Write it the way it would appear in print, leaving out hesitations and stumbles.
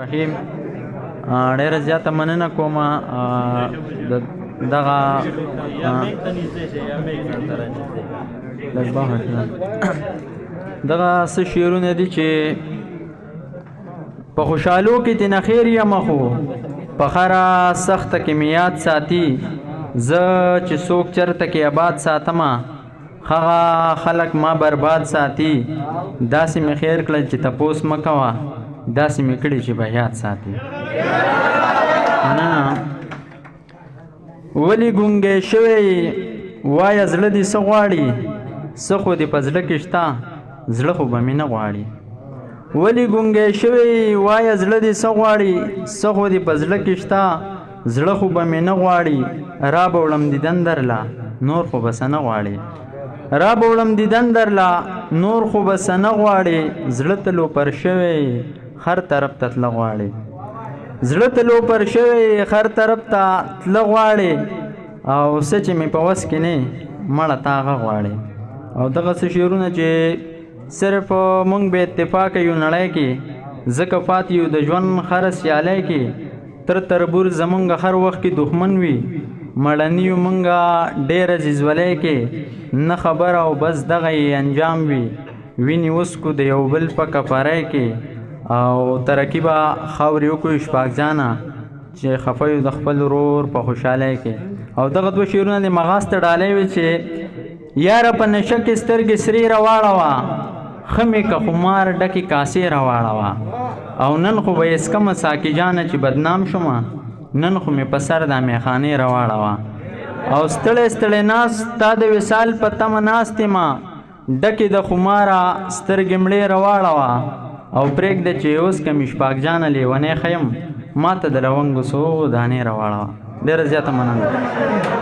رحیم ډیره زیاته مننه کوم دغه څه شعرونه دي چې په خوشحالو کې تېنه خیر یم خو په خره سخته کې مې یاد ساتي زه چې څوک چرته کې آباد ساتمه هغه خلک ما برباد ساتي داسې مې خیر کړل چې تپوس مه کوه داسې مې کړي چې به یاد ساتي نه ولې ګونګی شوی وایه زړه دې څه غواړي څه خو دې په زړه کې شته زړه خو به مې نه غواړي ولې ګونګی شوی وایه زړه دې څه غواړي څه خو دې په زړه کې شته زړه خو به مې نه غواړي را به وړم دیدن درله نور خو به څه نه غواړي را به وړم دیدن درله نور خو به څه نه غواړي زړه ته لوپر شوی هر طرف ته تله غواړي زړه ته لوپر شوی هر طرف ته تله غواړي او څه چې مې په وس کې نه مړه تا هغه غواړي او دغه څه شعرونه چې صرف موږ به اتفاق یو نړۍ کې ځکه پات یو د ژوند هره سیالۍ کې تر تربور زمونږ هر وخت کې دښمن وي مړني یو موږ ډېره زیزولۍ کې نه خبر او بس دغه یې انجام وي ویني اوسکو د یو بل په کفرۍ کې او ترقي به خاورې وکړو شپاک جانه چې خفه یو د خپل ورور په خوشحالۍ کې او دغه دوه شعرونه د مغاز ته ډالۍ وي چې یاره په نشه کې سترګې سرې راواړوه ښه مې که خمار ډکې کاسې راواړوه او نن خو به یې څکمه ساقي جانه چې بدنام شومه نن خو مې په سر دا میخانې راواړوه او ستړی ستړی ناست تا د وصال په تمه ناست یمه ډکې د خماره سترګې مړې راواړوه او پرېږده چې اوس که مې شپاک جانه لیونی ښیم ما ته د لونګو څو دانې راواړوه ډېره زیاته مننه